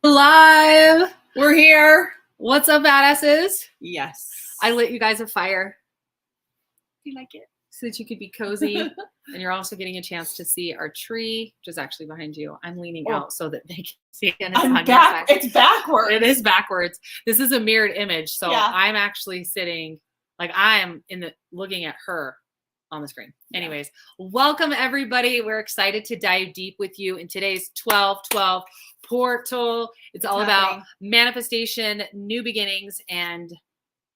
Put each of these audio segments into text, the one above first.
Live. We're here. What's up, badasses? Yes. I lit you guys a fire Do you like it? so that you could be cozy. And you're also getting a chance to see our tree, which is actually behind you. I'm leaning out so that they can see it. And it's I'm back. It's backwards. It is backwards. This is a mirrored image. So Yeah. I'm actually sitting, like I am looking at her on the screen. Yeah. Anyways, welcome everybody. We're excited to dive deep with you in today's 12-12 portal. It's all about manifestation, new beginnings, and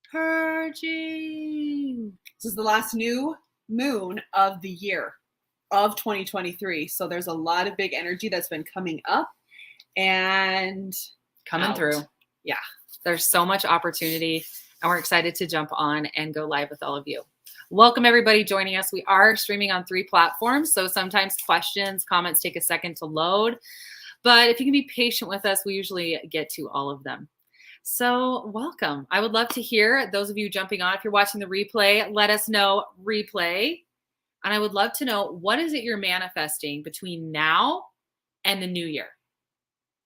purging. This is the last new moon of the year of 2023. So there's a lot of big energy that's been coming up and coming through. Yeah. There's so much opportunity, and we're excited to jump on and go live with all of you. Welcome everybody joining us. We are streaming on 3 platforms, so sometimes questions, comments take a second to load. But if you can be patient with us, we usually get to all of them. So welcome. I would love to hear those of you jumping on. If you're watching the replay, let us know replay. And I would love to know, what is it you're manifesting between now and the new year?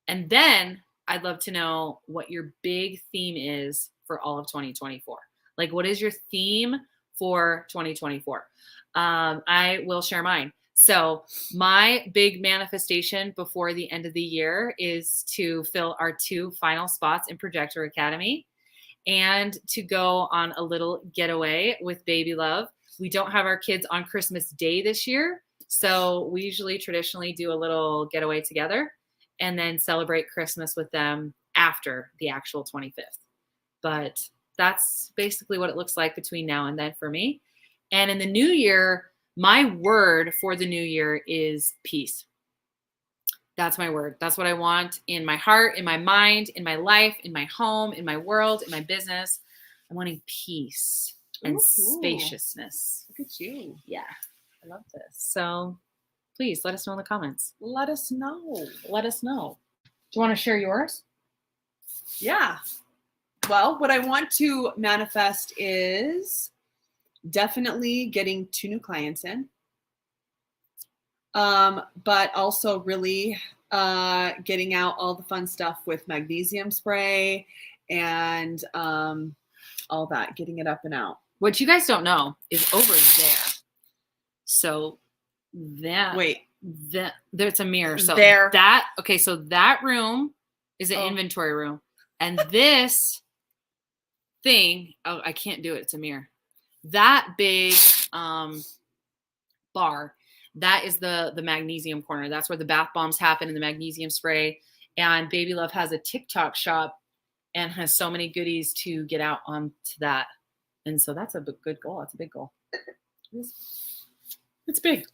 And then I'd love to know what your big theme is for all of 2024. Like, what is your theme for 2024? I will share mine. So my big manifestation before the end of the year is to fill our 2 final spots in Projector Academy and to go on a little getaway with Baby Love. We don't have our kids on Christmas Day this year, so we usually traditionally do a little getaway together and then celebrate Christmas with them after the actual 25th. But that's basically what it looks like between now and then for me. And in the new year, my word for the new year is peace. That's my word. That's what I want in my heart, in my mind, in my life, in my home, in my world, in my business. I'm wanting peace and spaciousness. Look at you. Yeah, I love this. So please let us know in the comments. Let us know. Let us know. Do you want to share yours? Yeah. Well, what I want to manifest is definitely getting 2 new clients in. But also really getting out all the fun stuff with magnesium spray and all that, getting it up and out. What you guys don't know is over there. So that there's a mirror. So there. So that room is an inventory room. And this thing, I can't do it. It's a mirror. That big bar, that is the magnesium corner. That's where the bath bombs happen and the magnesium spray. And Baby Love has a TikTok shop and has so many goodies to get out onto that. And so that's a good goal. That's a big goal. It's big.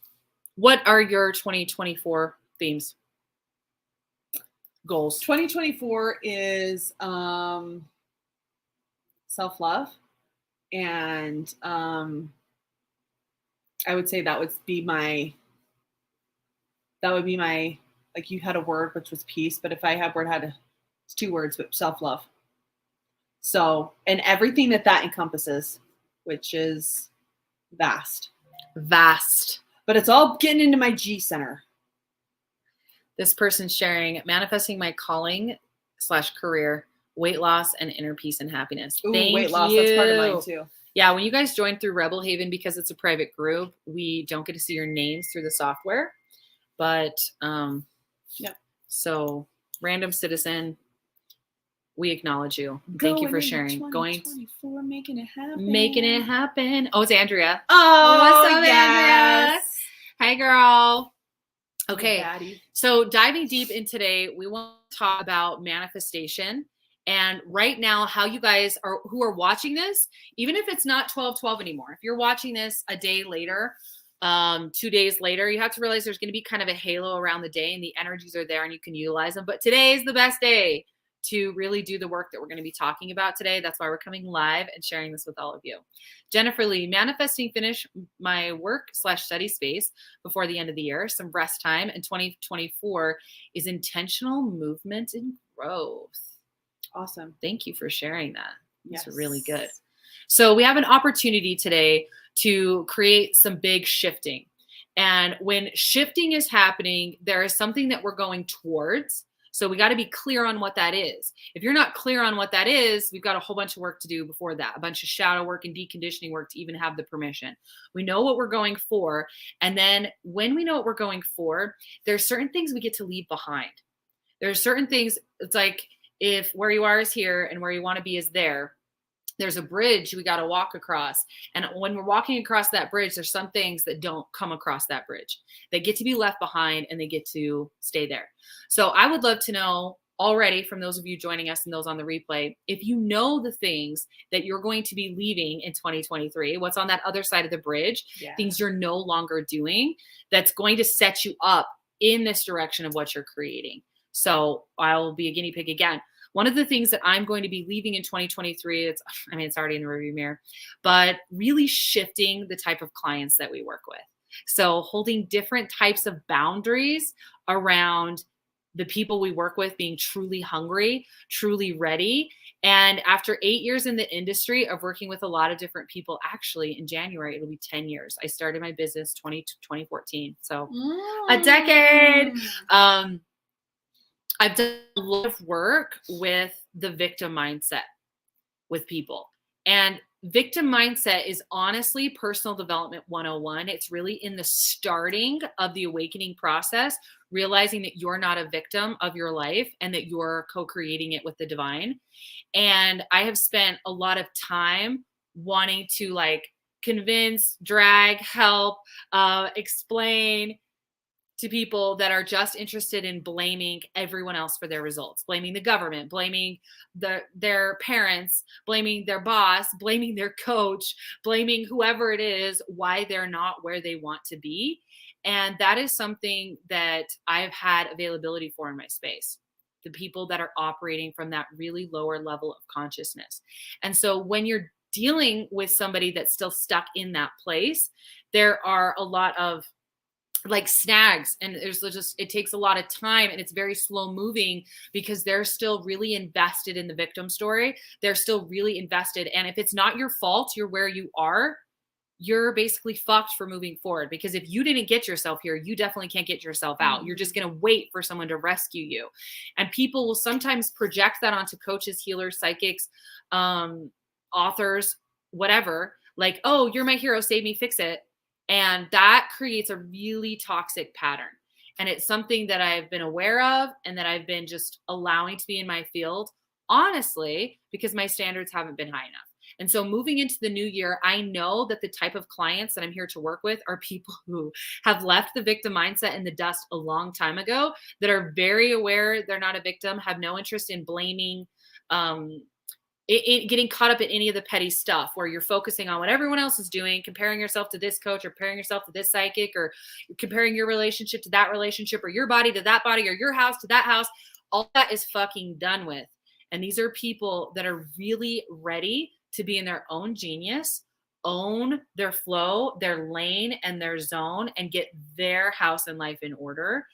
What are your 2024 themes? Goals. 2024 is self-love. And I would say that would be my, like you had a word, which was peace, but if I had word, it's 2 words, but self-love. So, and everything that encompasses, which is vast. But it's all getting into my G center. This person's sharing, manifesting my calling / career, weight loss, and inner peace and happiness. Ooh, Thank weight loss, you. that's part of mine too. Yeah, when you guys join through Rebel Haven, because it's a private group, we don't get to see your names through the software. But yep. So random citizen, we acknowledge you. Thank you for sharing. 2024, making it happen. Oh, it's Andrea. Oh, what's up, yes. Andrea? Hi, girl. Okay, Daddy. So diving deep in today, we want to talk about manifestation. And right now, how you guys who are watching this, even if it's not 12-12 anymore, if you're watching this a day later, 2 days later, you have to realize there's going to be kind of a halo around the day and the energies are there and you can utilize them. But today is the best day to really do the work that we're going to be talking about today. That's why we're coming live and sharing this with all of you. Jennifer Lee, manifesting finish my work / study space before the end of the year, some rest time, and 2024 is intentional movement and growth. Awesome. Thank you for sharing that. That's Yes. really good. So we have an opportunity today to create some big shifting. And when shifting is happening, there is something that we're going towards. So we got to be clear on what that is. If you're not clear on what that is, we've got a whole bunch of work to do before that, a bunch of shadow work and deconditioning work to even have the permission. We know what we're going for. And then when we know what we're going for, there's certain things we get to leave behind. There's certain things, it's like if where you are is here and where you want to be is there, there's a bridge we got to walk across. And when we're walking across that bridge, there's some things that don't come across that bridge. They get to be left behind and they get to stay there. So I would love to know already from those of you joining us and those on the replay, if you know the things that you're going to be leaving in 2023, what's on that other side of the bridge, things you're no longer doing, that's going to set you up in this direction of what you're creating. So I'll be a guinea pig again. One of the things that I'm going to be leaving in 2023, it's already in the rearview mirror, but really shifting the type of clients that we work with. So holding different types of boundaries around the people we work with being truly hungry, truly ready. And after 8 years in the industry of working with a lot of different people, actually in January, it'll be 10 years. I started my business 2014. So a decade. I've done a lot of work with the victim mindset with people. And victim mindset is honestly personal development 101. It's really in the starting of the awakening process, realizing that you're not a victim of your life and that you're co-creating it with the divine. And I have spent a lot of time wanting to convince, drag, help, explain to people that are just interested in blaming everyone else for their results, blaming the government, blaming their parents, blaming their boss, blaming their coach, blaming whoever it is, why they're not where they want to be. And that is something that I've had availability for in my space, the people that are operating from that really lower level of consciousness. And so when you're dealing with somebody that's still stuck in that place, there are a lot of snags, and it takes a lot of time, and it's very slow moving because they're still really invested in the victim story. They're still really invested. And if it's not your fault, you're where you are, you're basically fucked for moving forward, because if you didn't get yourself here, you definitely can't get yourself out. You're just going to wait for someone to rescue you. And people will sometimes project that onto coaches, healers, psychics, authors, whatever, oh, you're my hero, save me, fix it. And that creates a really toxic pattern. And it's something that I've been aware of and that I've been just allowing to be in my field, honestly, because my standards haven't been high enough. And so moving into the new year, I know that the type of clients that I'm here to work with are people who have left the victim mindset in the dust a long time ago, that are very aware they're not a victim, have no interest in blaming, getting caught up in any of the petty stuff where you're focusing on what everyone else is doing, comparing yourself to this coach or comparing yourself to this psychic, or comparing your relationship to that relationship, or your body to that body, or your house to that house. All that is fucking done with. And these are people that are really ready to be in their own genius, own their flow, their lane, and their zone, and get their house and life in order,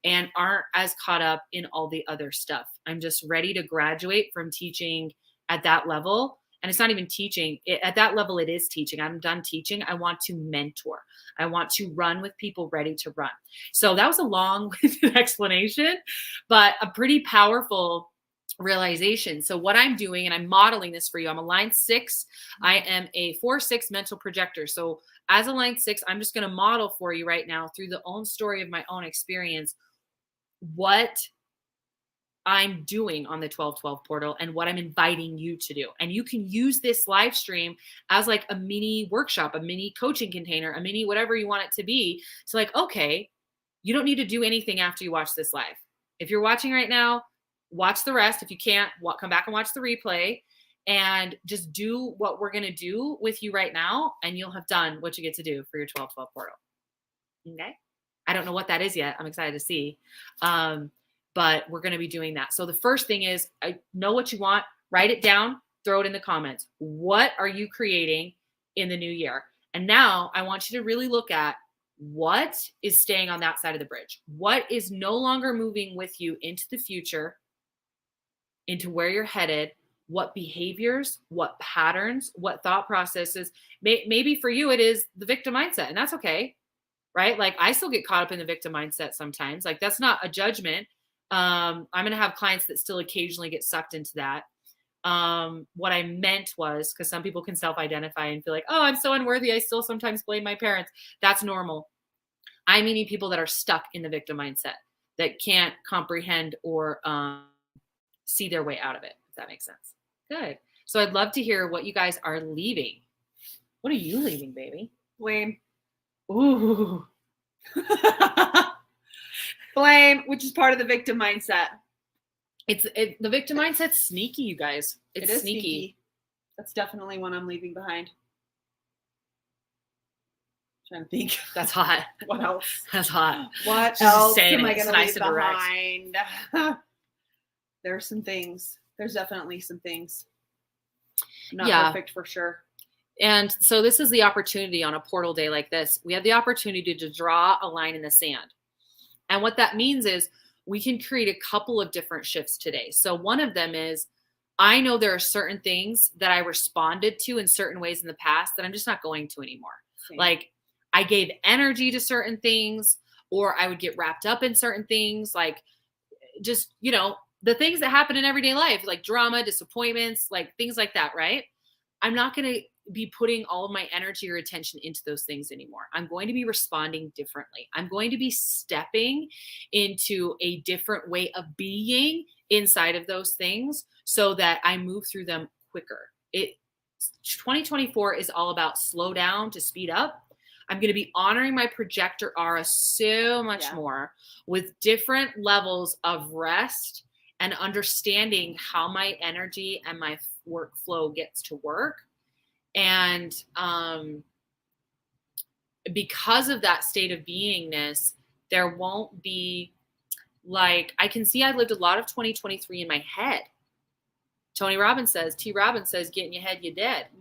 and aren't as caught up in all the other stuff. I'm just ready to graduate from teaching at that level. And it's not even teaching. At that level, it is teaching. I'm done teaching. I want to mentor. I want to run with people ready to run. So that was a long explanation, but a pretty powerful realization. So what I'm doing, and I'm modeling this for you, I'm a line 6. I am a 4/6 mental projector. So as a line 6, I'm just going to model for you right now through the own story of my own experience, what I'm doing on the 1212 portal and what I'm inviting you to do. And you can use this live stream as a mini workshop, a mini coaching container, a mini whatever you want it to be. So okay, you don't need to do anything after you watch this live. If you're watching right now, watch the rest. If you can't, come back and watch the replay, and just do what we're going to do with you right now, and you'll have done what you get to do for your 1212 portal. Okay? I don't know what that is yet. I'm excited to see. But we're going to be doing that. So the first thing is, I know what you want, write it down, throw it in the comments. What are you creating in the new year? And now I want you to really look at what is staying on that side of the bridge. What is no longer moving with you into the future, into where you're headed, what behaviors, what patterns, what thought processes. Maybe for you, it is the victim mindset, and that's okay, right? I still get caught up in the victim mindset sometimes. That's not a judgment. I'm going to have clients that still occasionally get sucked into that. What I meant was, because some people can self-identify and feel like, oh, I'm so unworthy, I still sometimes blame my parents. That's normal. I'm meaning people that are stuck in the victim mindset, that can't comprehend or see their way out of it, if that makes sense. Good. So I'd love to hear what you guys are leaving. What are you leaving, baby? Blame. Ooh. Blame, which is part of the victim mindset. The victim mindset's sneaky, you guys. It's It is sneaky. That's definitely one I'm leaving behind. Trying to think. That's hot. What else? That's hot. What She's just else saying am it. I It's going to nice leave and direct. behind? There's some things. There's definitely some things. I'm not Yeah. perfect for sure. And so this is the opportunity on a portal day like this. We have the opportunity to draw a line in the sand. And what that means is we can create a couple of different shifts today. So one of them is, I know there are certain things that I responded to in certain ways in the past that I'm just not going to anymore. Same. Like I gave energy to certain things, or I would get wrapped up in certain things, like just, the things that happen in everyday life, like drama, disappointments, like things like that, right? I'm not going to be putting all of my energy or attention into those things anymore. I'm going to be responding differently. I'm going to be stepping into a different way of being inside of those things so that I move through them quicker. 2024 is all about slow down to speed up. I'm going to be honoring my projector aura so much more with different levels of rest and understanding how my energy and my workflow gets to work. And because of that state of beingness, there won't be I can see I lived a lot of 2023 in my head. T. Robbins says, get in your head, you're dead. Mm-hmm.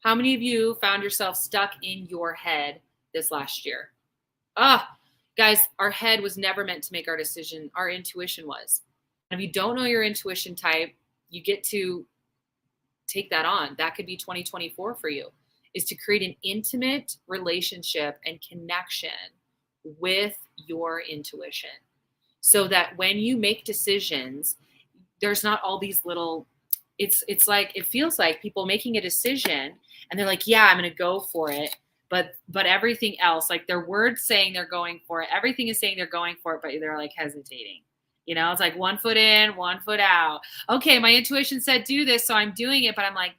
How many of you found yourself stuck in your head this last year? Guys, our head was never meant to make our decision. Our intuition was. And if you don't know your intuition type, you get to take that on. That could be 2024 for you, is to create an intimate relationship and connection with your intuition so that when you make decisions, there's not all these little, it's like, it feels like people making a decision and they're like, yeah, I'm going to go for it. But everything else, like their words saying they're going for it, everything is saying they're going for it, but they're like hesitating. It's like 1 foot in, 1 foot out. Okay, my intuition said do this, so I'm doing it, but I'm like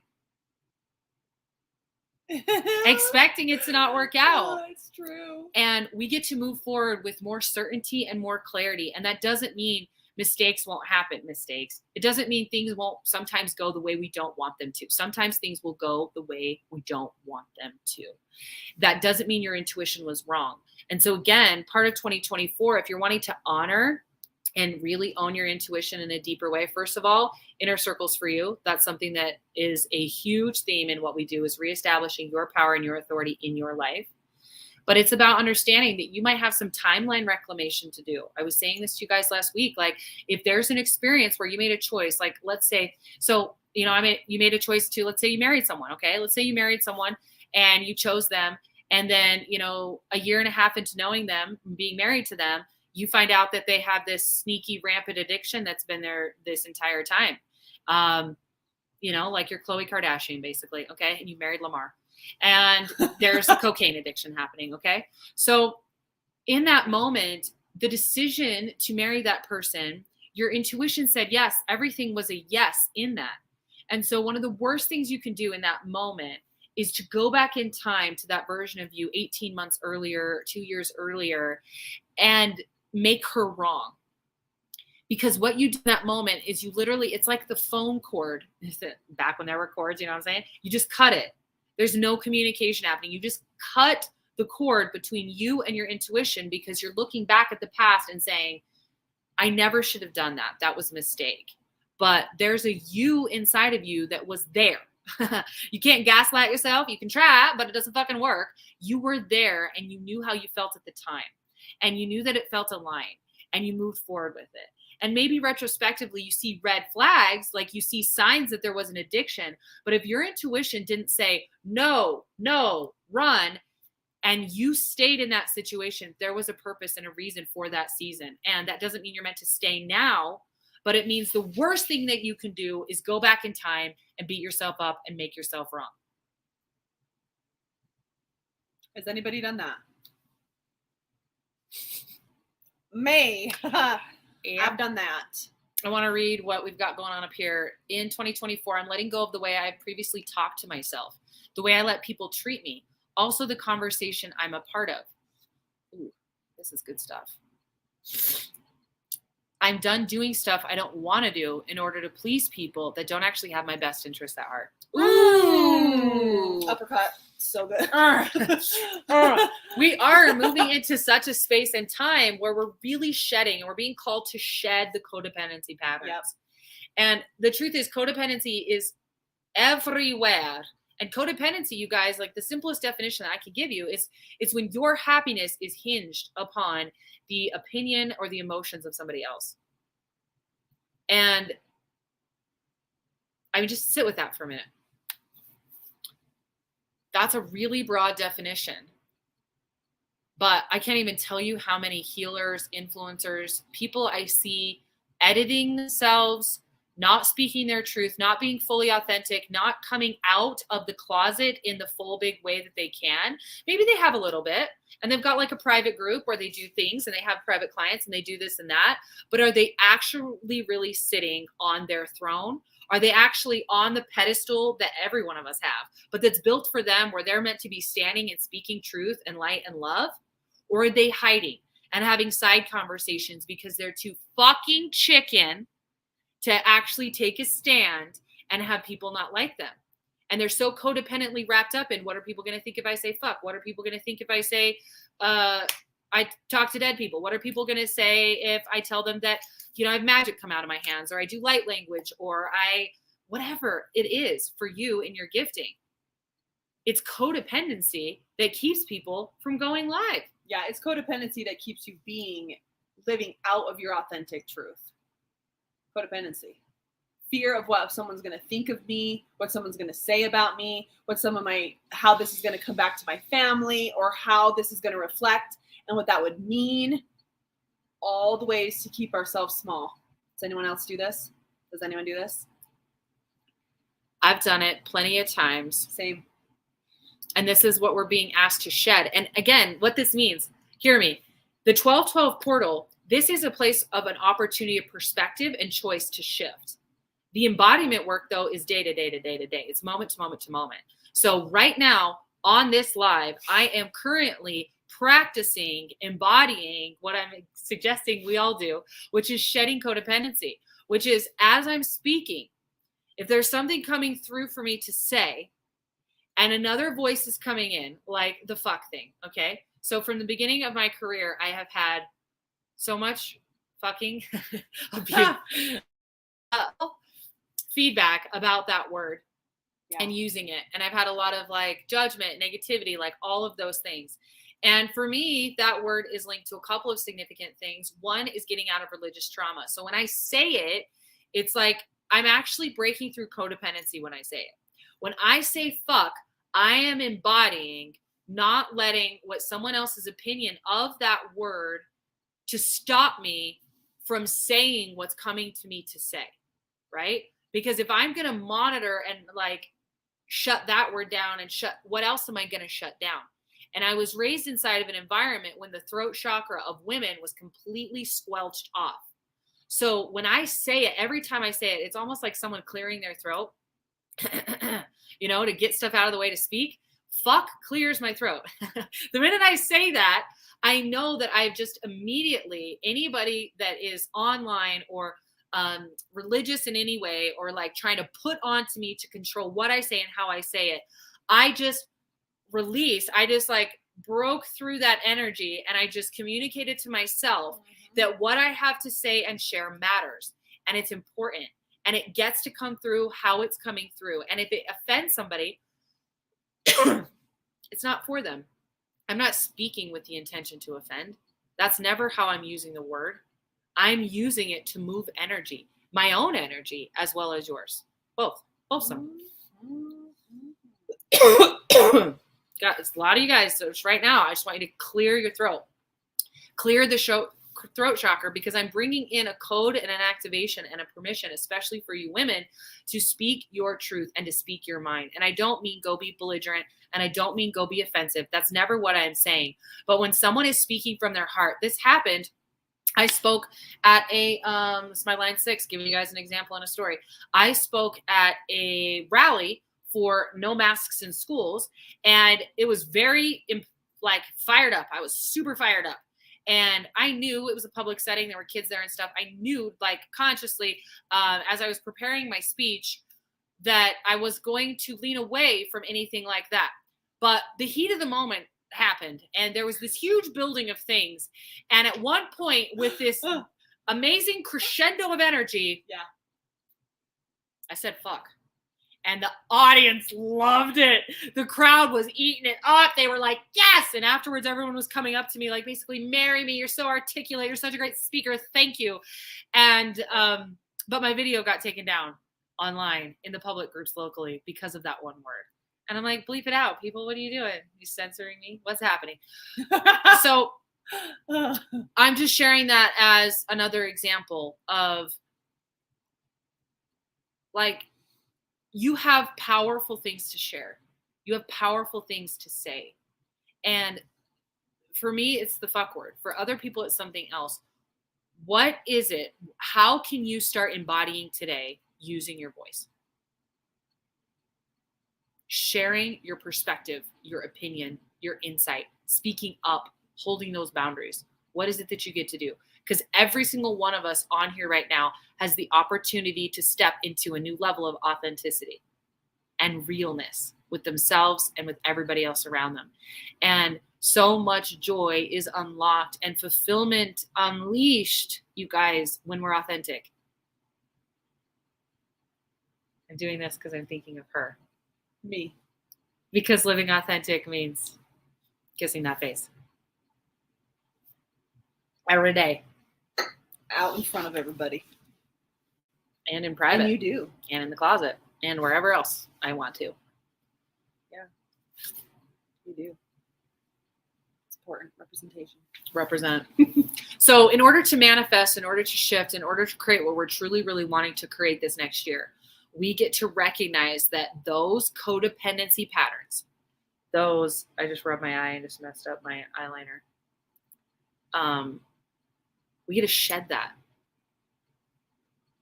expecting it to not work out. Oh, it's true. And we get to move forward with more certainty and more clarity. And that doesn't mean mistakes won't happen. It doesn't mean things won't sometimes go the way we don't want them to. Sometimes things will go the way we don't want them to. That doesn't mean your intuition was wrong. And so again, part of 2024, if you're wanting to honor and really own your intuition in a deeper way, first of all, inner circles for you. That's something that is a huge theme in what we do, is reestablishing your power and your authority in your life. But it's about understanding that you might have some timeline reclamation to do. I was saying this to you guys last week. Like if there's an experience where you made a choice, like let's say, you made a choice to, let's say you married someone. Okay. Let's say you married someone and you chose them. And then, a year and a half into knowing them, being married to them, you find out that they have this sneaky, rampant addiction that's been there this entire time. Like you're Khloe Kardashian, basically. Okay. And you married Lamar. And there's a cocaine addiction happening. Okay. So in that moment, the decision to marry that person, your intuition said yes. Everything was a yes in that. And so one of the worst things you can do in that moment is to go back in time to that version of you 18 months earlier, 2 years earlier, and make her wrong. Because what you do in that moment is you literally, it's like the phone cord, back when there were cords, you know what I'm saying? You just cut it. There's no communication happening. You just cut the cord between you and your intuition because you're looking back at the past and saying, I never should have done that. That was a mistake. But there's a you inside of you that was there. You can't gaslight yourself. You can try, but it doesn't fucking work. You were there and you knew how you felt at the time. And you knew that it felt aligned and you moved forward with it. And maybe retrospectively, you see red flags, like you see signs that there was an addiction. But if your intuition didn't say, no, run, and you stayed in that situation, there was a purpose and a reason for that season. And that doesn't mean you're meant to stay now, but it means the worst thing that you can do is go back in time and beat yourself up and make yourself wrong. Has anybody done that? May. I've done that. I want to read what we've got going on up here. In 2024, I'm letting go of the way I previously talked to myself, the way I let people treat me, also the conversation I'm a part of. Ooh, this is good stuff. I'm done doing stuff I don't want to do in order to please people that don't actually have my best interests at heart. Ooh. Uppercut. So good. We are moving into such a space and time where we're really shedding, and we're being called to shed the codependency patterns. Yep. And the truth is, codependency is everywhere. And codependency, you guys, like the simplest definition that I can give you is it's when your happiness is hinged upon the opinion or the emotions of somebody else. And I mean, just sit with that for a minute. That's a really broad definition. But I can't even tell you how many healers, influencers, people I see editing themselves, not speaking their truth, not being fully authentic, not coming out of the closet in the full big way that they can. Maybe they have a little bit, and they've got like a private group where they do things and they have private clients and they do this and that. But are they actually really sitting on their throne? Are they actually on the pedestal that every one of us have, but that's built for them, where they're meant to be standing and speaking truth and light and love? Or are they hiding and having side conversations because they're too fucking chicken to actually take a stand and have people not like them? And they're so codependently wrapped up in, what are people going to think if I say fuck? What are people going to think if I say, I talk to dead people? What are people going to say if I tell them that, you know, I have magic come out of my hands, or I do light language, or whatever it is for you in your gifting? It's codependency that keeps people from going live. Yeah, it's codependency that keeps you living out of your authentic truth. Codependency. Fear of what someone's going to think of me, what someone's going to say about me, how this is going to come back to my family, or how this is going to reflect and what that would mean. All the ways to keep ourselves small. Does anyone else do this? Does anyone do this? I've done it plenty of times. Same. And this is what we're being asked to shed. And again, what this means, hear me, the 1212 portal, this is a place of an opportunity of perspective and choice to shift. The embodiment work, though, is day to day to day to day. It's moment to moment to moment. So right now on this live, I am currently practicing embodying what I'm suggesting we all do, which is shedding codependency, which is, as I'm speaking, if there's something coming through for me to say and another voice is coming in, like the fuck thing. Okay. So from the beginning of my career, I have had so much fucking abuse, feedback about that word. Yeah. And using it. And I've had a lot of like judgment, negativity, like all of those things. And for me, that word is linked to a couple of significant things. One is getting out of religious trauma. So when I say it, it's like I'm actually breaking through codependency when I say it. When I say fuck, I am embodying not letting what someone else's opinion of that word to stop me from saying what's coming to me to say, right? Because if I'm going to monitor and like shut that word down and what else am I going to shut down? And I was raised inside of an environment when the throat chakra of women was completely squelched off. So when I say it, every time I say it, it's almost like someone clearing their throat, you know, to get stuff out of the way to speak. Fuck clears my throat. The minute I say that, I know that I've just immediately, anybody that is online or religious in any way, or like trying to put onto me to control what I say and how I say it, I just like broke through that energy, and I just communicated to myself that what I have to say and share matters, and it's important, and it gets to come through how it's coming through. And if it offends somebody, it's not for them. I'm not speaking with the intention to offend. That's never how I'm using the word. I'm using it to move energy, my own energy, as well as yours. Both of them. guys, a lot of you guys, so just right now, I just want you to clear your throat, clear the throat chakra, because I'm bringing in a code and an activation and a permission, especially for you women, to speak your truth and to speak your mind. And I don't mean go be belligerent, and I don't mean go be offensive. That's never what I'm saying. But when someone is speaking from their heart, this happened. I spoke at it's my line 6, giving you guys an example and a story. I spoke at a rally for no masks in schools, and it was very fired up. I was super fired up. And I knew it was a public setting. There were kids there and stuff. I knew consciously as I was preparing my speech that I was going to lean away from anything like that. But the heat of the moment happened, and there was this huge building of things. And at one point, with this amazing crescendo of energy, I said, fuck. And the audience loved it. The crowd was eating it up. They were like, yes. And afterwards, everyone was coming up to me like, basically, marry me. You're so articulate. You're such a great speaker. Thank you. And, but my video got taken down online in the public groups locally because of that one word. And I'm like, bleep it out, people. What are you doing? You censoring me? What's happening? So I'm just sharing that as another example of you have powerful things to share. You have powerful things to say. And for me, it's the fuck word. For other people, it's something else. What is it? How can you start embodying today using your voice? Sharing your perspective, your opinion, your insight, speaking up, holding those boundaries. What is it that you get to do? Because every single one of us on here right now has the opportunity to step into a new level of authenticity and realness with themselves and with everybody else around them. And so much joy is unlocked and fulfillment unleashed, you guys, when we're authentic. I'm doing this because I'm thinking of her. Me. Because living authentic means kissing that face. Every day. Out in front of everybody. And in private. And you do. And in the closet. And wherever else I want to. Yeah. You do. It's important. Representation. Represent. So in order to manifest, in order to shift, in order to create what we're truly, really wanting to create this next year, we get to recognize that those codependency patterns, I just rubbed my eye and just messed up my eyeliner. We get to shed that.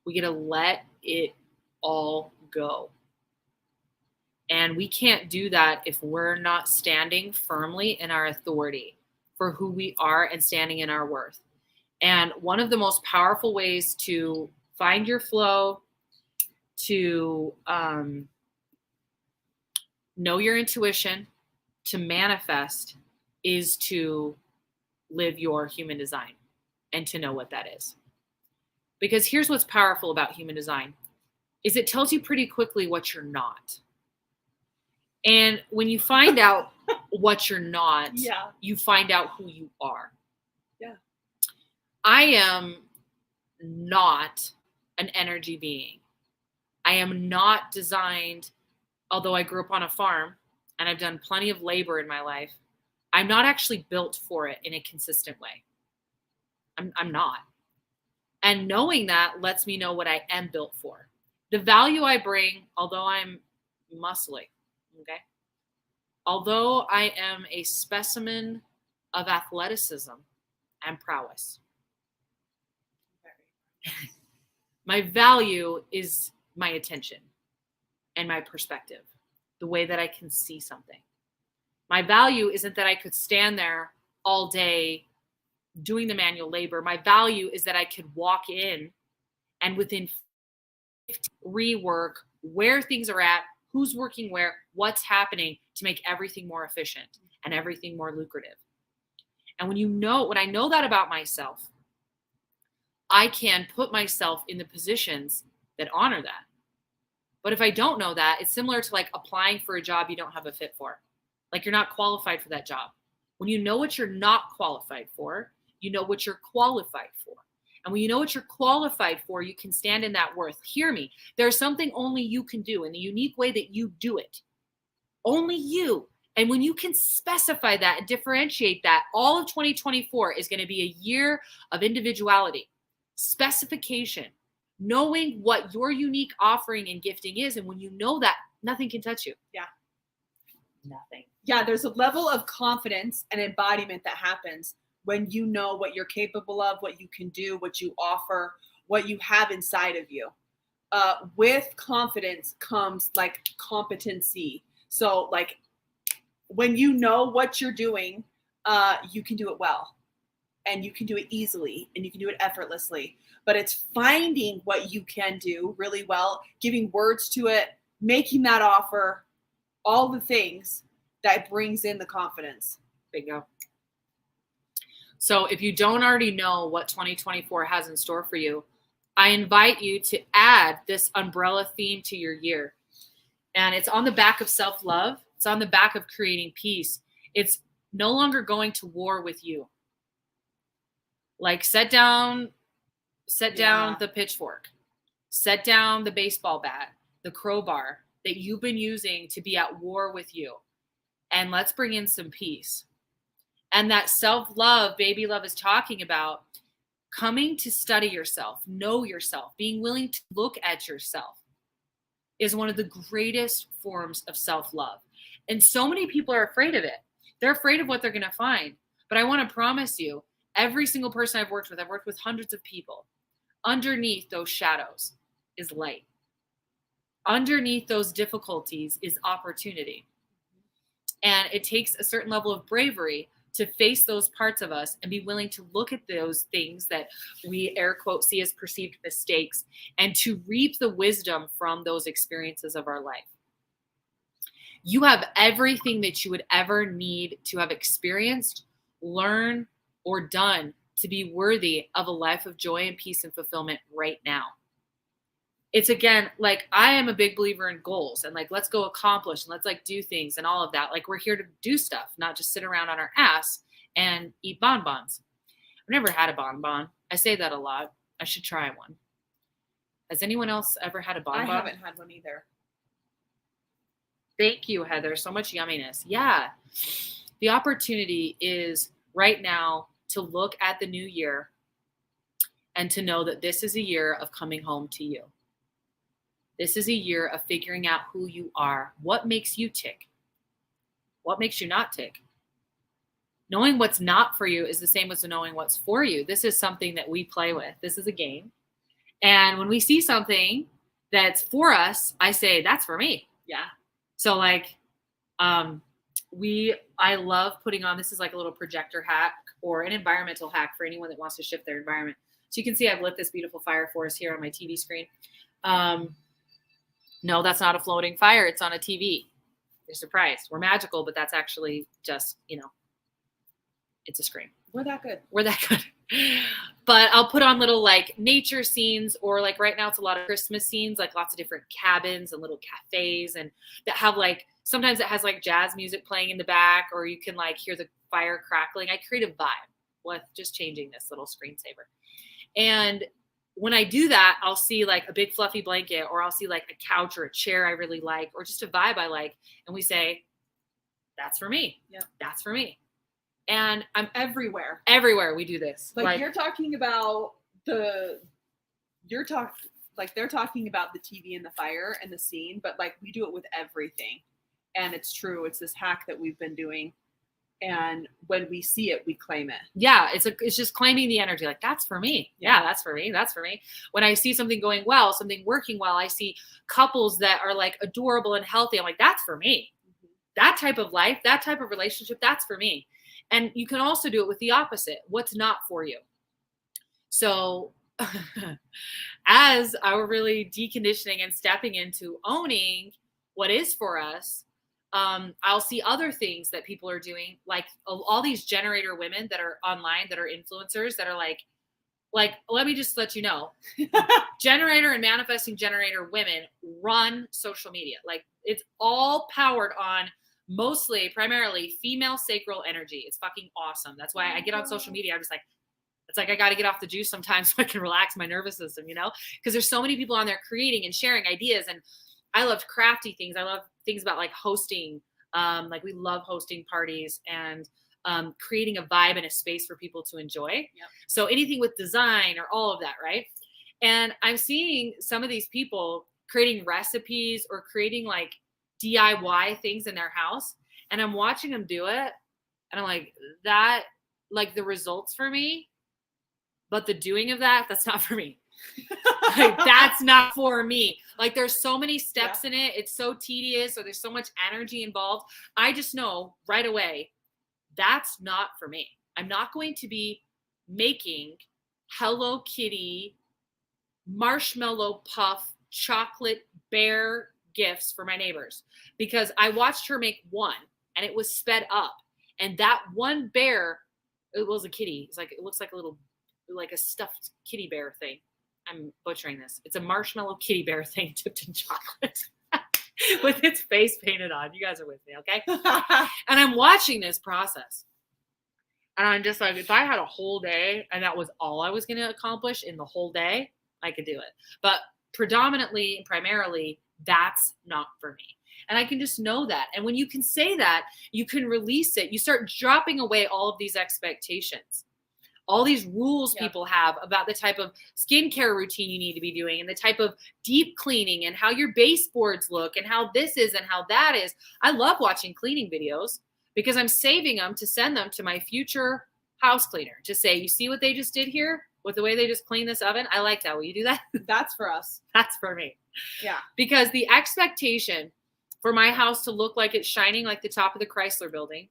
We get to let it all go. And we can't do that if we're not standing firmly in our authority for who we are and standing in our worth. And one of the most powerful ways to find your flow, to know your intuition, to manifest, is to live your human design and to know what that is. Because here's what's powerful about human design is it tells you pretty quickly what you're not. And when you find out what you're not, you find out who you are. Yeah. I am not an energy being. I am not designed, although I grew up on a farm and I've done plenty of labor in my life, I'm not actually built for it in a consistent way. I'm not. And knowing that lets me know what I am built for. The value I bring, although I'm muscly, okay? Although I am a specimen of athleticism and prowess, my value is my attention and my perspective, the way that I can see something. My value isn't that I could stand there all day doing the manual labor. My value is that I could walk in and within 15 rework where things are at, who's working where, what's happening to make everything more efficient and everything more lucrative. And when I know that about myself, I can put myself in the positions that honor that. But if I don't know that, it's similar to applying for a job you don't have a fit for. You're not qualified for that job. When you know what you're not qualified for, you know what you're qualified for. And when you know what you're qualified for, you can stand in that worth. Hear me. There's something only you can do in the unique way that you do it. Only you. And when you can specify that and differentiate that, all of 2024 is going to be a year of individuality, specification, knowing what your unique offering and gifting is. And when you know that, nothing can touch you. Yeah. Nothing. Yeah, there's a level of confidence and embodiment that happens when you know what you're capable of, what you can do, what you offer, what you have inside of you. With confidence comes like competency. So like when you know what you're doing, you can do it well, and you can do it easily, and you can do it effortlessly. But it's finding what you can do really well, giving words to it, making that offer, all the things that brings in the confidence. Bingo. So if you don't already know what 2024 has in store for you, I invite you to add this umbrella theme to your year. And it's on the back of self-love. It's on the back of creating peace. It's no longer going to war with you. Like set down the pitchfork, set down the baseball bat, the crowbar that you've been using to be at war with you. And let's bring in some peace. And that self-love, baby love is talking about coming to study yourself, know yourself, being willing to look at yourself is one of the greatest forms of self-love. And so many people are afraid of it. They're afraid of what they're going to find. But I want to promise you, every single person I've worked with hundreds of people. Underneath those shadows is light. Underneath those difficulties is opportunity. And it takes a certain level of bravery to face those parts of us and be willing to look at those things that we air quote see as perceived mistakes and to reap the wisdom from those experiences of our life. You have everything that you would ever need to have experienced, learned, or done to be worthy of a life of joy and peace and fulfillment right now. It's again, like I am a big believer in goals and like, let's go accomplish and let's like do things and all of that. Like we're here to do stuff, not just sit around on our ass and eat bonbons. I've never had a bonbon. I say that a lot. I should try one. Has anyone else ever had a bonbon? I haven't had one either. Thank you, Heather. So much yumminess. Yeah. The opportunity is right now to look at the new year and to know that this is a year of coming home to you. This is a year of figuring out who you are. What makes you tick? What makes you not tick? Knowing what's not for you is the same as knowing what's for you. This is something that we play with. This is a game. And when we see something that's for us, I say, that's for me. Yeah. So like, I love putting on, this is like a little projector hack or an environmental hack for anyone that wants to shift their environment. So you can see I've lit this beautiful fire for us here on my TV screen. No, that's not a floating fire. It's on a TV. You're surprised. We're magical, but that's actually just, it's a screen. We're that good. We're that good. But I'll put on little like nature scenes or like right now it's a lot of Christmas scenes, like lots of different cabins and little cafes and that have like, sometimes it has like jazz music playing in the back or you can like hear the fire crackling. I create a vibe with just changing this little screensaver. And when I do that, I'll see like a big fluffy blanket or I'll see like a couch or a chair I really like or just a vibe I like. And we say, that's for me. Yeah. That's for me. And I'm everywhere. Everywhere we do this. Like you're talking about they're talking about the TV and the fire and the scene, but like we do it with everything. And it's true. It's this hack that we've been doing. And when we see it, we claim it. Yeah. It's just claiming the energy. Like that's for me. Yeah, that's for me. That's for me. When I see something going well, something working well, I see couples that are like adorable and healthy. I'm like, that's for me. Mm-hmm. That type of life, that type of relationship, that's for me. And you can also do it with the opposite. What's not for you? So as our really deconditioning and stepping into owning what is for us, I'll see other things that people are doing, like all these generator women that are online, that are influencers, that are like, let me just let you know, generator and manifesting generator women run social media. Like it's all powered on primarily female sacral energy. It's fucking awesome. That's why I get on social media. I'm just like, it's like I got to get off the juice sometimes so I can relax my nervous system, because there's so many people on there creating and sharing ideas. And I love crafty things. I love things about like hosting Like we love hosting parties and creating a vibe and a space for people to enjoy. Yep. So anything with design or all of that, right? And I'm seeing some of these people creating recipes or creating like DIY things in their house. And I'm watching them do it. And I'm like, that, like the results for me, but the doing of that, that's not for me. Like, that's not for me. Like there's so many steps in it. It's so tedious, or there's so much energy involved. I just know right away, that's not for me. I'm not going to be making Hello Kitty marshmallow puff chocolate bear gifts for my neighbors, because I watched her make one and it was sped up. And that one bear, it was a kitty. It's like, it looks like a little, like a stuffed kitty bear thing. I'm butchering this. It's a marshmallow kitty bear thing dipped in chocolate with its face painted on. You guys are with me, okay? And I'm watching this process. And I'm just like, if I had a whole day and that was all I was going to accomplish in the whole day, I could do it. But predominantly and primarily, that's not for me. And I can just know that. And when you can say that, you can release it. You start dropping away all of these expectations, all these rules people have about the type of skincare routine you need to be doing and the type of deep cleaning and how your baseboards look and how this is and how that is. I love watching cleaning videos because I'm saving them to send them to my future house cleaner to say, you see what they just did here with the way they just cleaned this oven? I like that. Will you do that? That's for us. That's for me. Yeah. Because the expectation for my house to look like it's shining like the top of the Chrysler building,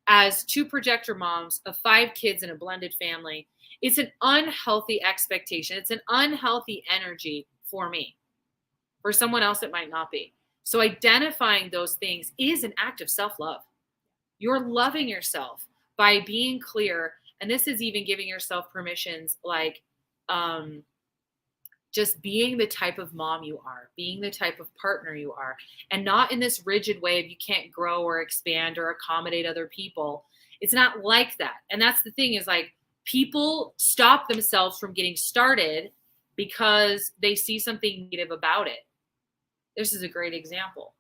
as 2 projector moms of 5 kids in a blended family, it's an unhealthy expectation. It's an unhealthy energy for me. For someone else, it might not be. So identifying those things is an act of self-love. You're loving yourself by being clear. And this is even giving yourself permissions like just being the type of mom you are, being the type of partner you are, and not in this rigid way of you can't grow or expand or accommodate other people. It's not like that. And that's the thing is like people stop themselves from getting started because they see something negative about it. This is a great example.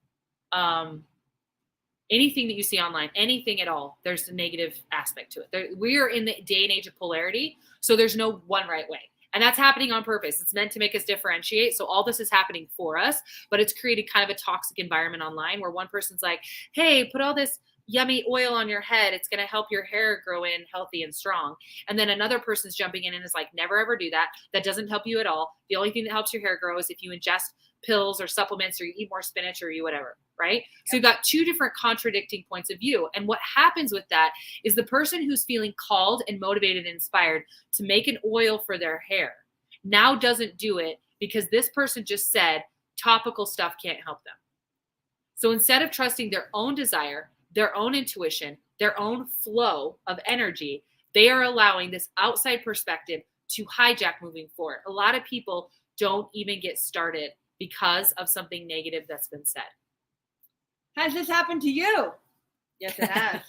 Anything that you see online, anything at all, there's a negative aspect to it. We are in the day and age of polarity, so there's no one right way. And that's happening on purpose. It's meant to make us differentiate. So all this is happening for us, but it's created kind of a toxic environment online where one person's like, hey, put all this yummy oil on your head. It's going to help your hair grow in healthy and strong. And then another person's jumping in and is like, never, ever do that. That doesn't help you at all. The only thing that helps your hair grow is if you ingest pills or supplements or you eat more spinach or you whatever, right? Yep. So you've got 2 different contradicting points of view. And what happens with that is the person who's feeling called and motivated and inspired to make an oil for their hair now doesn't do it because this person just said topical stuff can't help them. So instead of trusting their own desire, their own intuition, their own flow of energy, they are allowing this outside perspective to hijack moving forward. A lot of people don't even get started because of something negative that's been said. Has this happened to you? Yes, it has.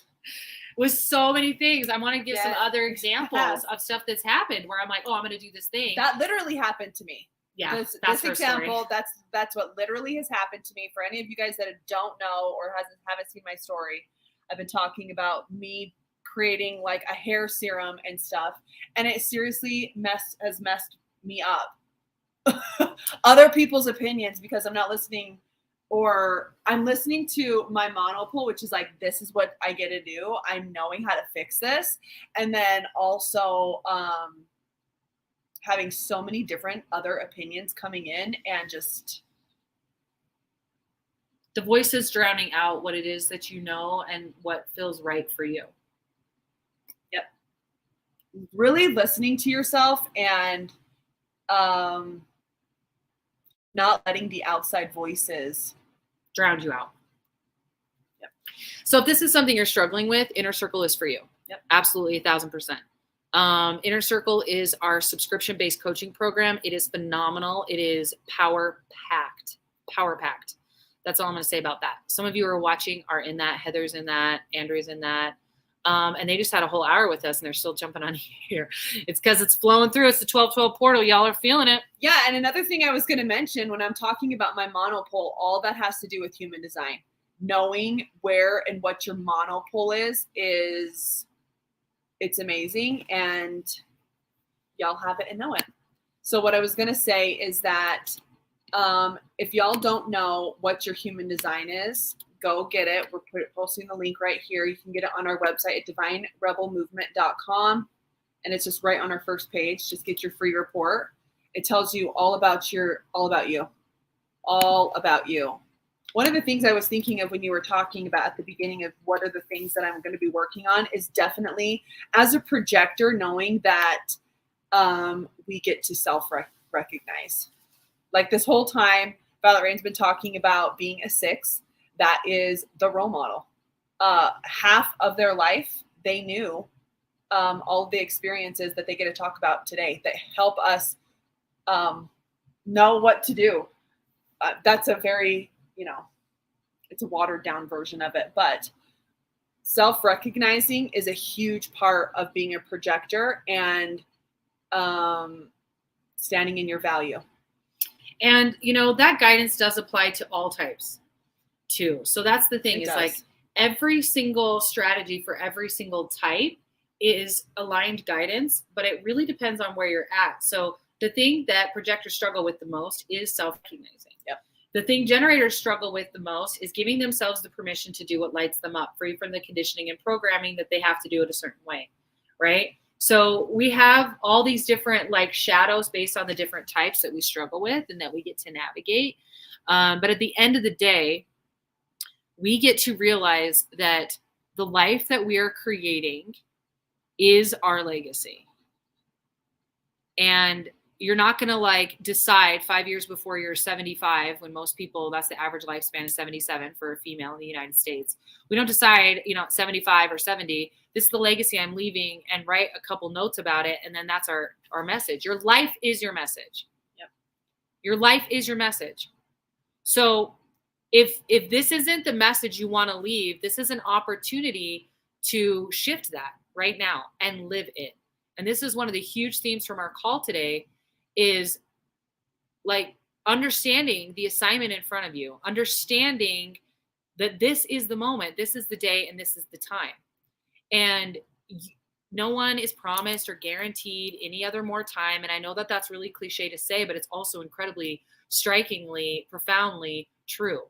With so many things. I want to give some other examples of stuff that's happened where I'm like, oh, I'm going to do this thing. That literally happened to me. Yeah, this example, that's what literally has happened to me. For any of you guys that don't know or haven't seen my story, I've been talking about me creating like a hair serum and stuff, and it seriously has messed me up. Other people's opinions because I'm not listening, or I'm listening to my monopole, which is like, this is what I get to do. I'm knowing how to fix this. And then also having so many different other opinions coming in and just the voices drowning out what it is that you know and what feels right for you. Yep. Really listening to yourself and not letting the outside voices drown you out. Yep. So if this is something you're struggling with, Inner Circle is for you. Yep. Absolutely 1,000%. Inner Circle is our subscription-based coaching program. It is phenomenal. It is power-packed. Power-packed. That's all I'm going to say about that. Some of you who are watching are in that. Heather's in that. Andrea's in that. And they just had a whole hour with us and they're still jumping on here. It's because it's flowing through. It's the 12-12 portal. Y'all are feeling it. Yeah. And another thing I was going to mention when I'm talking about my monopole, all that has to do with human design. knowing where and what your monopole is it's amazing, and y'all have it and know it. So what I was going to say is that if y'all don't know what your human design is, go get it. We're posting the link right here. You can get it on our website at divinerebelmovement.com. And it's just right on our first page. Just get your free report. It tells you all about you. One of the things I was thinking of when you were talking about at the beginning of what are the things that I'm going to be working on is definitely as a projector, knowing that we get to self-recognize. Like this whole time, Violet Rain's been talking about being a 6. That is the role model. Half of their life, they knew all of the experiences that they get to talk about today that help us know what to do. That's a very, it's a watered down version of it, but self-recognizing is a huge part of being a projector and standing in your value. And, that guidance does apply to all types too. So that's the thing. It's like every single strategy for every single type is aligned guidance, but it really depends on where you're at. So the thing that projectors struggle with the most is self-recognizing. Yep. The thing generators struggle with the most is giving themselves the permission to do what lights them up, free from the conditioning and programming that they have to do it a certain way, right? So we have all these different shadows based on the different types that we struggle with and that we get to navigate. But at the end of the day, we get to realize that the life that we are creating is our legacy. And you're not going to decide 5 years before you're 75, when most people, that's the average lifespan is 77 for a female in the United States. We don't decide, 75 or 70, this is the legacy I'm leaving, and write a couple notes about it. And then that's our message. Your life is your message. Yep. Your life is your message. So if this isn't the message you want to leave, this is an opportunity to shift that right now and live it. And this is one of the huge themes from our call today, is understanding the assignment in front of you, understanding that this is the moment, this is the day, and this is the time. And no one is promised or guaranteed any other more time. And I know that that's really cliche to say, but it's also incredibly, strikingly, profoundly true.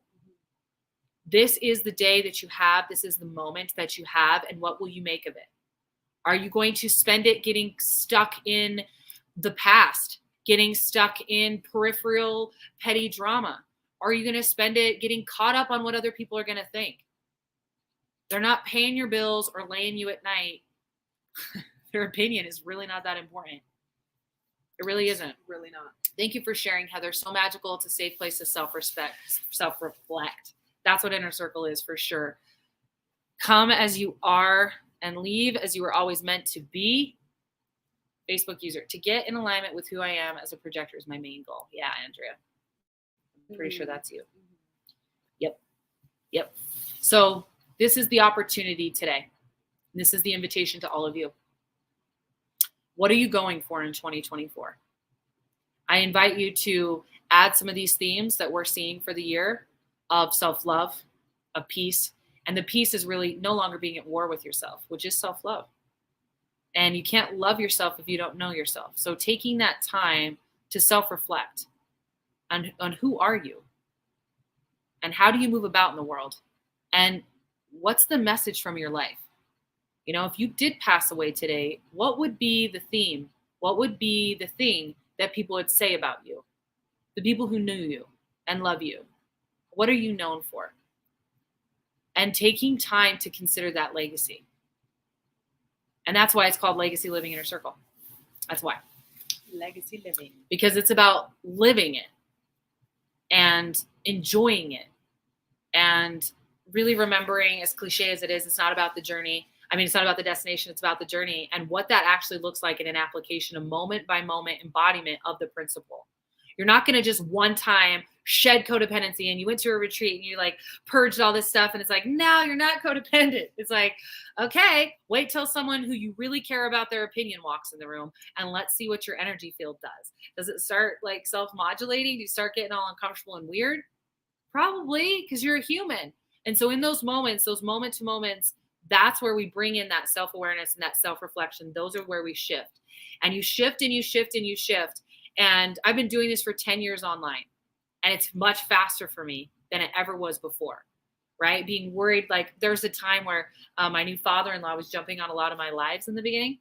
This is the day that you have. This is the moment that you have. And what will you make of it? Are you going to spend it getting stuck in the past, getting stuck in peripheral petty drama? Are you going to spend it getting caught up on what other people are going to think? They're not paying your bills or laying you at night. Their opinion is really not that important. It really isn't. Really not. Thank you for sharing, Heather. So magical. It's a safe place to self-respect, self-reflect. That's what Inner Circle is for sure. Come as you are and leave as you were always meant to be. Facebook user, to get in alignment with who I am as a projector is my main goal. Yeah, Andrea. I'm pretty sure that's you. Yep. So this is the opportunity today. This is the invitation to all of you. What are you going for in 2024? I invite you to add some of these themes that we're seeing for the year of self-love, of peace. And the peace is really no longer being at war with yourself, which is self-love. And you can't love yourself if you don't know yourself. So taking that time to self-reflect on who are you? And how do you move about in the world? And what's the message from your life? If you did pass away today, what would be the theme? What would be the thing that people would say about you? The people who knew you and love you. What are you known for? And taking time to consider that legacy. And that's why it's called Legacy Living Inner Circle. That's why. Legacy living. Because it's about living it and enjoying it and really remembering, as cliche as it is, it's not about the journey. It's not about the destination. It's about the journey and what that actually looks like in an application, a moment by moment embodiment of the principle. You're not going to just one time shed codependency and you went to a retreat and you purged all this stuff. And it's no, you're not codependent. It's okay, wait till someone who you really care about their opinion walks in the room and let's see what your energy field does. Does it start self-modulating? Do you start getting all uncomfortable and weird? Probably, because you're a human. And so in those moments, those moment to moments, that's where we bring in that self-awareness and that self-reflection. Those are where we shift. And you shift and you shift and you shift. And I've been doing this for 10 years online. And it's much faster for me than it ever was before, right? Being worried, like there's a time where my new father-in-law was jumping on a lot of my lives in the beginning.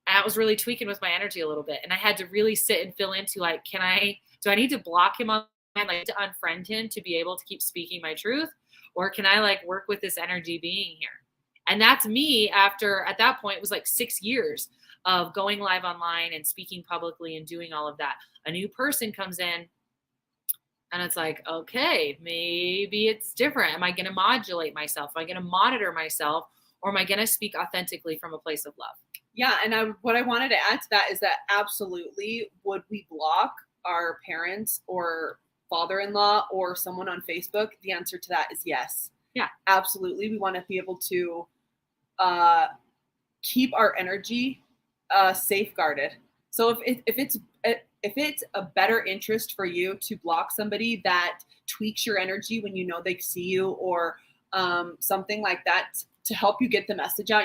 And I was really tweaking with my energy a little bit. And I had to really sit and feel into like, do I need to block him online, like to unfriend him to be able to keep speaking my truth? Or can I like work with this energy being here? And that's me after, at that point, it was like 6 years of going live online and speaking publicly and doing all of that. A new person comes in and it's like, okay, maybe it's different. Am I going to modulate myself? Am I going to monitor myself? Or am I going to speak authentically from a place of love? Yeah. And what I wanted to add to that is that absolutely would we block our parents or father-in-law or someone on Facebook? The answer to that is yes. Yeah. Absolutely. We want to be able to keep our energy safeguarded. So if it's a better interest for you to block somebody that tweaks your energy when you know they see you or something like that to help you get the message out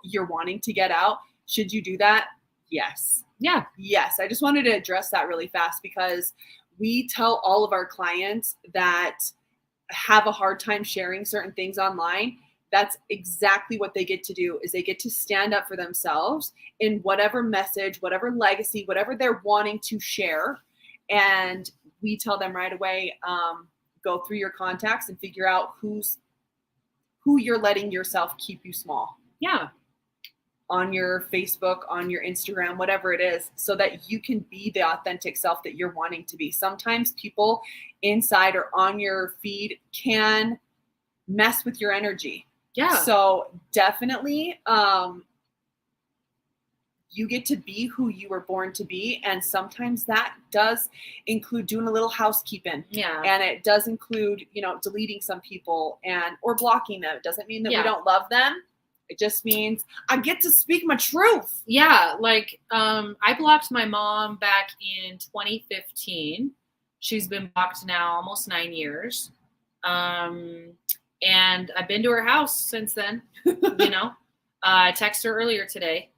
you're wanting to get out, should you do that? Yes. Yeah. Yes. I just wanted to address that really fast because we tell all of our clients that have a hard time sharing certain things online. That's exactly what they get to do is they get to stand up for themselves in whatever message, whatever legacy, whatever they're wanting to share. And we tell them right away, go through your contacts and figure out who you're letting yourself keep you small. Yeah. On your Facebook, on your Instagram, whatever it is, so that you can be the authentic self that you're wanting to be. Sometimes people inside or on your feed can mess with your energy. Yeah. So definitely, you get to be who you were born to be. And sometimes that does include doing a little housekeeping. Yeah. And it does include, deleting some people or blocking them. It doesn't mean that we don't love them. It just means I get to speak my truth. Yeah. Like, I blocked my mom back in 2015. She's been blocked now almost 9 years. And I've been to her house since then, I texted her earlier today.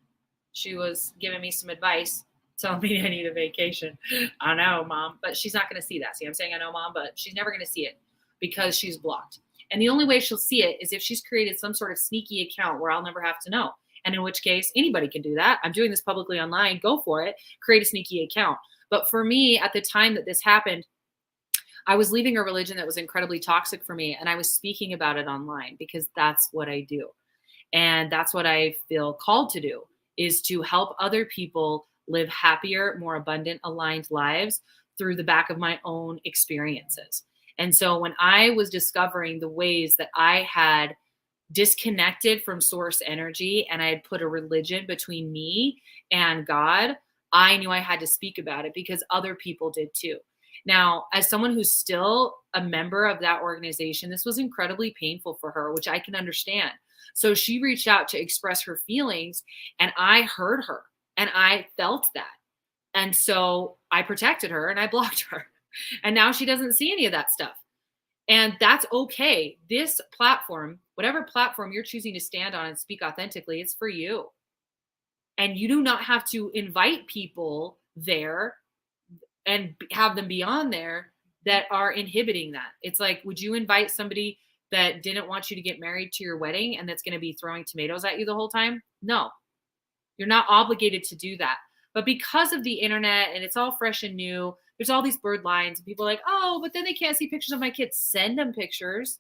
She was giving me some advice, telling me I need a vacation. I know, Mom, but she's not going to see that. See, I'm saying I know, Mom, but she's never going to see it because she's blocked. And the only way she'll see it is if she's created some sort of sneaky account where I'll never have to know. And in which case, anybody can do that. I'm doing this publicly online. Go for it. Create a sneaky account. But for me, at the time that this happened, I was leaving a religion that was incredibly toxic for me. And I was speaking about it online because that's what I do. And that's what I feel called to do, is to help other people live happier, more abundant, aligned lives through the back of my own experiences. And so when I was discovering the ways that I had disconnected from source energy and I had put a religion between me and God, I knew I had to speak about it because other people did too. Now, as someone who's still a member of that organization, this was incredibly painful for her, which I can understand. So she reached out to express her feelings, and I heard her and I felt that. And so I protected her and I blocked her. And now she doesn't see any of that stuff. And that's okay. This platform, whatever platform you're choosing to stand on and speak authentically, it's for you. And you do not have to invite people there and have them be on there that are inhibiting that. It's like, would you invite somebody that didn't want you to get married to your wedding and that's going to be throwing tomatoes at you the whole time? No, you're not obligated to do that. But because of the internet and it's all fresh and new, there's all these bird lines and people are like, oh, but then they can't see pictures of my kids. Send them pictures.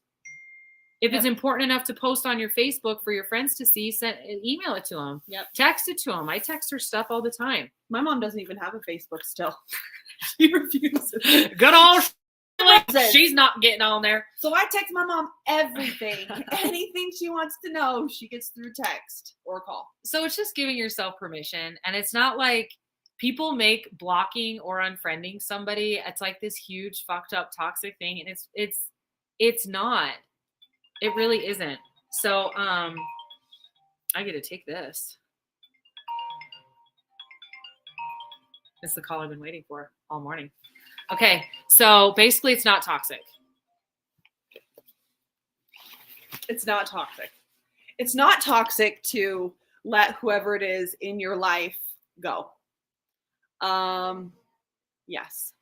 If it's important enough to post on your Facebook for your friends to see, email it to them. Yep. Text it to them. I text her stuff all the time. My mom doesn't even have a Facebook still. She refuses. Good old she's not getting on there. So I text my mom everything. Anything she wants to know, she gets through text or call. So it's just giving yourself permission. And it's not like people make blocking or unfriending somebody, it's like this huge fucked up toxic thing. And it's not. It really isn't. So I get to take this. It's the call I've been waiting for all morning. Okay, so basically it's not toxic. It's not toxic. It's not toxic to let whoever it is in your life go. Yes.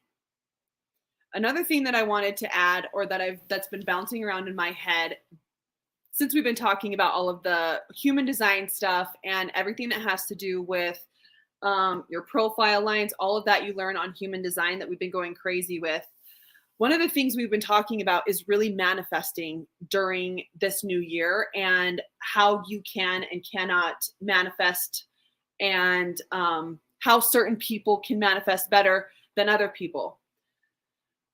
Another thing that I wanted to add, or that's been bouncing around in my head since we've been talking about all of the human design stuff and everything that has to do with your profile lines, all of that you learn on human design that we've been going crazy with. One of the things we've been talking about is really manifesting during this new year and how you can and cannot manifest, and how certain people can manifest better than other people.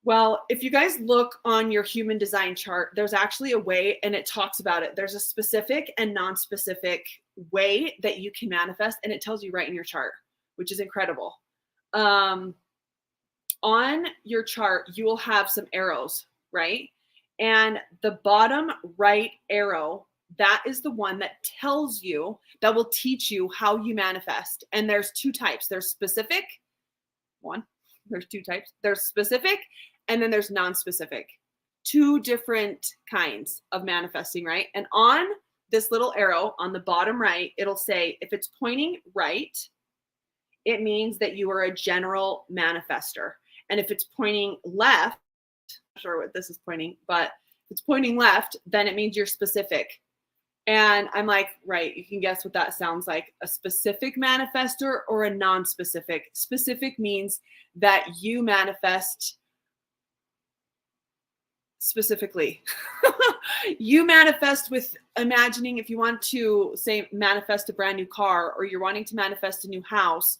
Well, if you guys look on your human design chart, there's actually a way, and it talks about it. There's a specific and non-specific way that you can manifest, and it tells you right in your chart, which is incredible. On your chart, you will have some arrows, right? And the bottom right arrow, that is the one that tells you, that will teach you how you manifest. And there's two types. There's specific. There's two types. There's specific, and then there's non-specific. Two different kinds of manifesting, right? And on this little arrow on the bottom right, it'll say, if it's pointing right, it means that you are a general manifester. And if it's pointing left, I'm not sure what this is pointing, but if it's pointing left, then it means you're specific. And I'm like, right, you can guess what that sounds like. A specific manifester or a non-specific. Specific means that you manifest specifically. You manifest with imagining, if you want to say manifest a brand new car, or you're wanting to manifest a new house,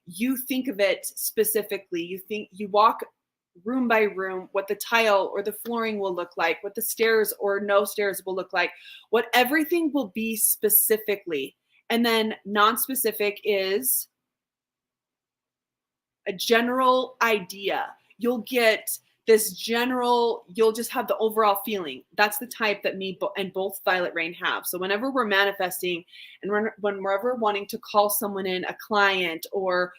you think of it specifically. You walk room by room, what the tile or the flooring will look like, what the stairs or no stairs will look like, what everything will be specifically. And then non-specific is a general idea. You'll get this general, you'll just have the overall feeling. That's the type that me and both Violet Rain have. So whenever we're manifesting and whenever we're wanting to call someone in, a client, or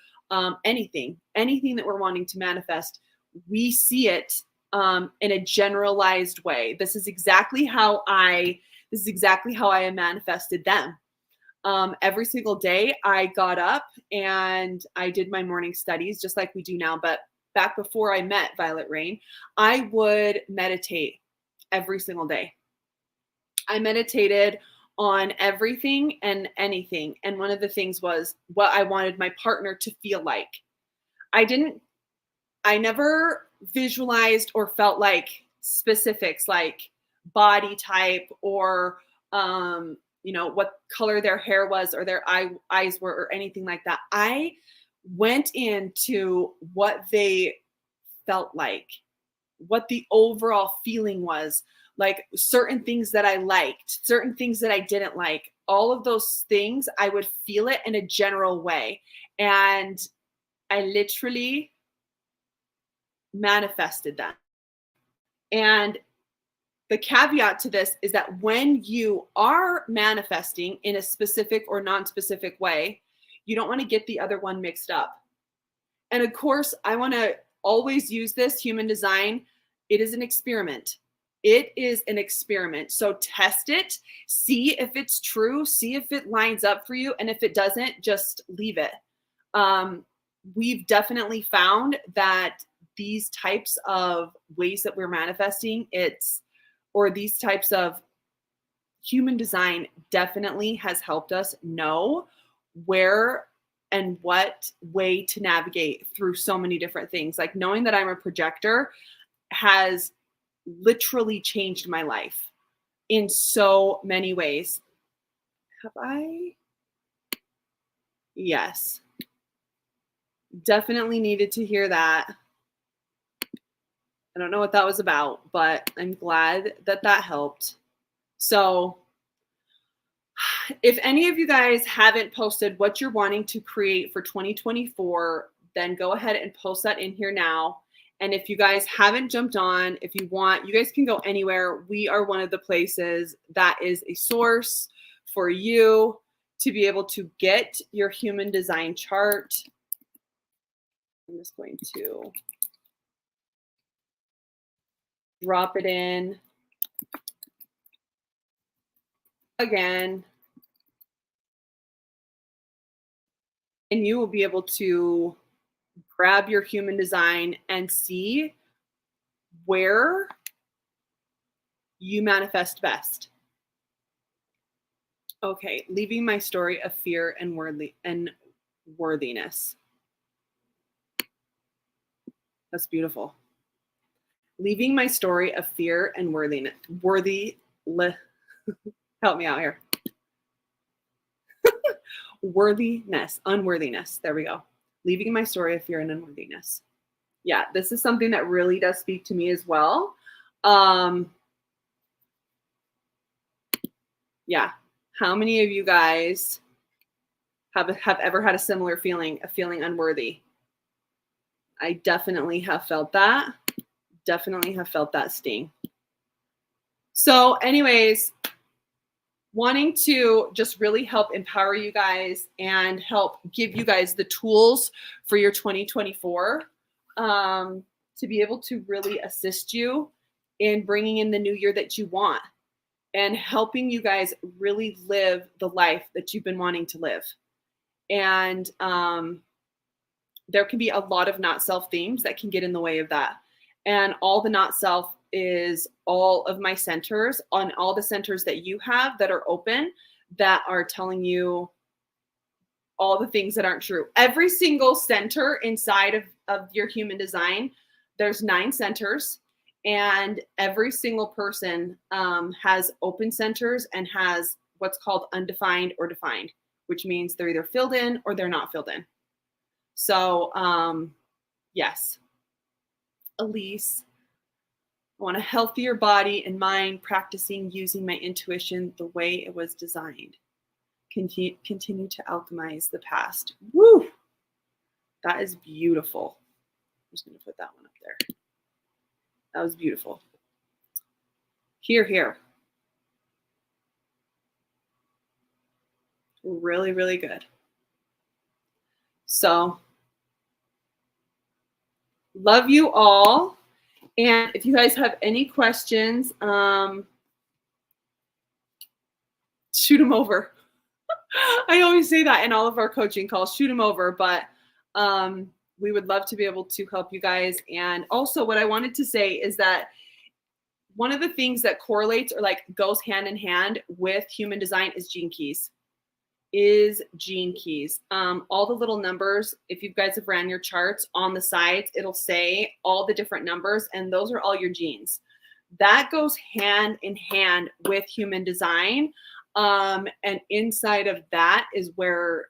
anything that we're wanting to manifest, we see it in a generalized way. This is exactly how I manifested them. Every single day I got up and I did my morning studies just like we do now. But back before I met Violet Rain, I would meditate every single day. I meditated on everything and anything. And one of the things was what I wanted my partner to feel like. I never visualized or felt like specifics like body type or, what color their hair was or their eyes were or anything like that. I went into what they felt like, what the overall feeling was, like certain things that I liked, certain things that I didn't like, all of those things, I would feel it in a general way. And I literally manifested that. And the caveat to this is that when you are manifesting in a specific or non-specific way, you don't want to get the other one mixed up. And of course, I want to always use this human design. It is an experiment. It is an experiment. So test it, see if it's true, see if it lines up for you. And if it doesn't, just leave it. We've definitely found that these types of ways that we're manifesting, these types of human design definitely has helped us know where and what way to navigate through so many different things. Like knowing that I'm a projector has literally changed my life in so many ways. Have I? Yes. Definitely needed to hear that. I don't know what that was about, but I'm glad that helped. So if any of you guys haven't posted what you're wanting to create for 2024, then go ahead and post that in here now. And if you guys haven't jumped on, if you want, you guys can go anywhere. We are one of the places that is a source for you to be able to get your human design chart. I'm just going to drop it in. again, and you will be able to grab your human design and see where you manifest best. Okay, leaving my story of fear and worthiness. That's beautiful. Leaving my story of fear and worthiness. Help me out here. Unworthiness. There we go. Leaving my story of fear and unworthiness. Yeah, this is something that really does speak to me as well. Yeah. How many of you guys have ever had a similar feeling, of feeling unworthy? I definitely have felt that. Definitely have felt that sting. So anyways, wanting to just really help empower you guys and help give you guys the tools for your 2024 to be able to really assist you in bringing in the new year that you want and helping you guys really live the life that you've been wanting to live. And there can be a lot of not self themes that can get in the way of that. And all the not self is all of my centers, on all the centers that you have that are open, that are telling you all the things that aren't true. Every single center inside of your human design, there's 9 centers, and every single person has open centers and has what's called undefined or defined, which means they're either filled in or they're not filled in. So yes, Elise, I want a healthier body and mind, practicing using my intuition the way it was designed. Continue to alchemize the past. Woo! That is beautiful. I'm just going to put that one up there. That was beautiful. Here. Really, really good. So, love you all. And if you guys have any questions, shoot them over. I always say that in all of our coaching calls, shoot them over, but we would love to be able to help you guys. And also what I wanted to say is that one of the things that correlates or like goes hand in hand with human design is gene keys. All the little numbers, if you guys have ran your charts on the sides, it'll say all the different numbers, and those are all your genes. That goes hand in hand with human design. And inside of that is where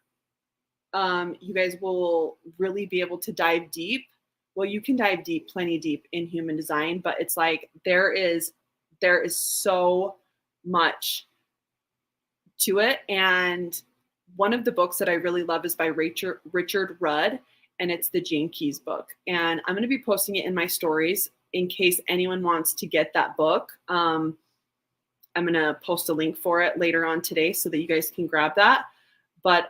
you guys will really be able to dive deep. Well, you can dive deep, plenty deep in human design, but it's like there is so much to it. And one of the books that I really love is by Richard Rudd, and it's the Gene Keys book. And I'm going to be posting it in my stories in case anyone wants to get that book. I'm going to post a link for it later on today so that you guys can grab that. But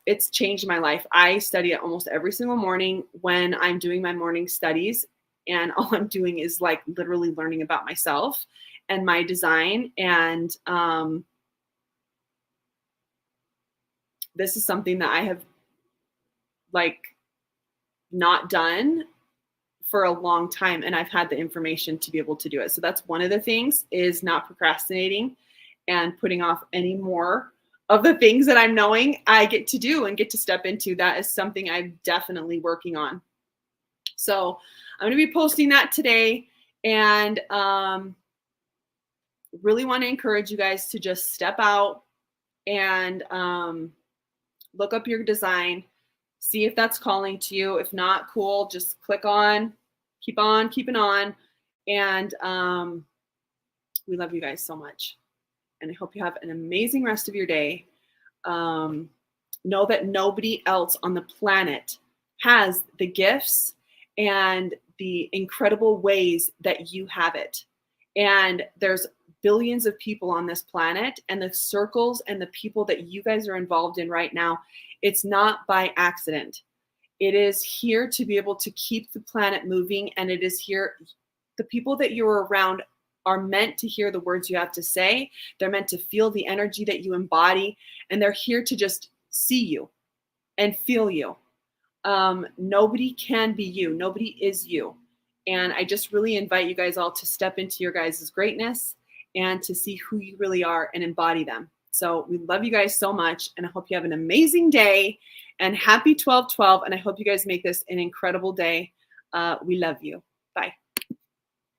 it's changed my life. I study it almost every single morning when I'm doing my morning studies. And all I'm doing is like literally learning about myself and my design. And this is something that I have like not done for a long time. And I've had the information to be able to do it. So that's one of the things, is not procrastinating and putting off any more of the things that I'm knowing I get to do and get to step into. That is something I'm definitely working on. So I'm going to be posting that today, and really want to encourage you guys to just step out and look up your design, see if that's calling to you. If not, cool, just click on, keep on keeping on. And we love you guys so much. And I hope you have an amazing rest of your day. Know that nobody else on the planet has the gifts and the incredible ways that you have it. And there's billions of people on this planet, and the circles and the people that you guys are involved in right now, it's not by accident. It is here to be able to keep the planet moving, and it is here, the people that you're around are meant to hear the words you have to say. They're meant to feel the energy that you embody, and they're here to just see you and feel you. Nobody can be you. Nobody is you. And I just really invite you guys all to step into your guys' greatness and to see who you really are and embody them. So we love you guys so much, and I hope you have an amazing day, and happy 12/12. And I hope you guys make this an incredible day. We love you.